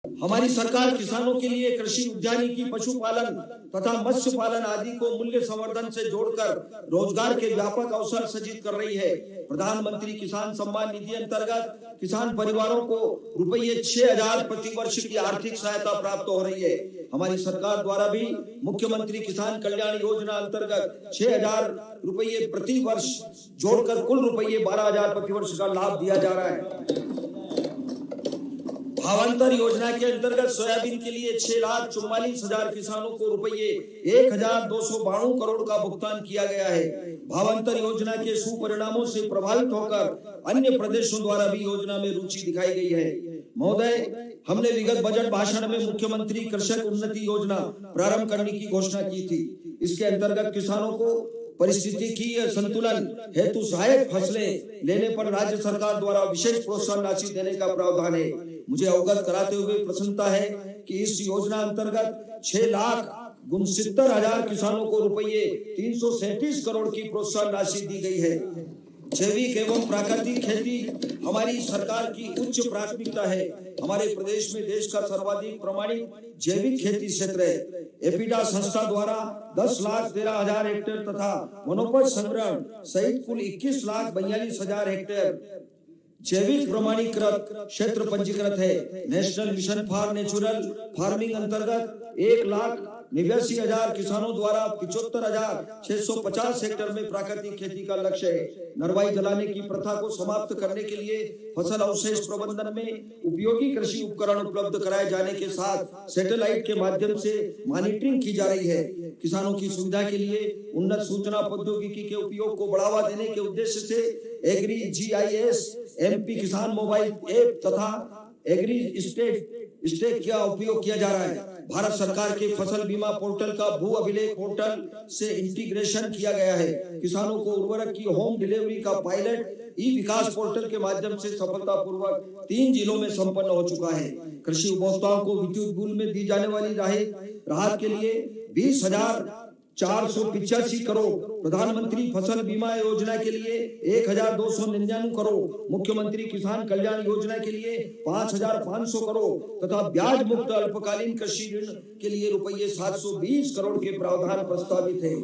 हमारी सरकार किसानों के लिए कृषि, उद्यानिकी, पशुपालन तथा मत्स्य पालन आदि को मूल्य संवर्धन से जोड़कर रोजगार के व्यापक अवसर सृजित कर रही है। प्रधानमंत्री किसान सम्मान निधि अंतर्गत किसान परिवारों को रुपये 6,000 प्रति वर्ष की आर्थिक सहायता प्राप्त हो रही है। हमारी सरकार द्वारा भी मुख्यमंत्री किसान कल्याण योजना अंतर्गत 6,000 रुपये प्रति वर्ष जोड़कर कुल रुपये 12,000 प्रति वर्ष का लाभ दिया जा रहा है। भावांतर योजना के अंतर्गत सोयाबीन के लिए 6,44,000 किसानों को रुपये 1,292 करोड़ का भुगतान किया गया है। भावांतर योजना के सुपरिणामों से प्रभावित होकर अन्य प्रदेशों द्वारा भी योजना में रुचि दिखाई गई है। महोदय, हमने विगत बजट भाषण में मुख्यमंत्री कृषक उन्नति योजना प्रारंभ करने की घोषणा की थी। इसके अंतर्गत किसानों को पारिस्थितिकीय संतुलन हेतु सहायक फसलें लेने पर राज्य सरकार द्वारा विशेष प्रोत्साहन राशि देने का प्रावधान है। मुझे अवगत कराते हुए प्रसन्नता है कि इस योजना अंतर्गत 6,69,000 किसानों को रुपये 337 करोड़ की प्रोत्साहन राशि दी गई है। जैविक एवं प्राकृतिक खेती हमारी सरकार की उच्च प्राथमिकता है। हमारे प्रदेश में देश का सर्वाधिक प्रमाणित जैविक खेती क्षेत्र है। एपीडा संस्था द्वारा 10,13,000 हेक्टेयर तथा वनोपज संग्रहण सहित कुल 21,42,000 हेक्टेयर जैविक प्रमाणीकृत क्षेत्र पंजीकृत है। National mission for natural farming अंतर्गत 1,89,000 किसानों द्वारा 75,650 हेक्टेयर में प्राकृतिक खेती का लक्ष्य है। नरवाई जलाने की प्रथा को समाप्त करने के लिए फसल अवशेष प्रबंधन में उपयोगी कृषि उपकरण उपलब्ध कराए जाने के साथ सैटेलाइट के माध्यम से मॉनिटरिंग की जा रही है। किसानों की सुविधा के लिए उन्नत सूचना प्रौद्योगिकी के उपयोग को बढ़ावा देने के उद्देश्य से एग्री GIS, MP किसान मोबाइल ऐप तथा एग्री स्टेट का उपयोग किया जा रहा है। भारत सरकार के फसल बीमा पोर्टल का भू अभिलेख पोर्टल से इंटीग्रेशन किया गया है। किसानों को उर्वरक की होम डिलीवरी का पायलट ई विकास पोर्टल के माध्यम से सफलतापूर्वक 3 जिलों में संपन्न हो चुका है। कृषि उपभोक्ताओं को विद्युत बिल में दी जाने वाली राहत के लिए 20,485 करोड़, प्रधानमंत्री फसल बीमा योजना के लिए 1,299 करोड़, मुख्यमंत्री किसान कल्याण योजना के लिए 5,500 करोड़ तथा ब्याज मुक्त अल्पकालीन कृषि ऋण के लिए रुपये 720 करोड़ के प्रावधान प्रस्तावित है।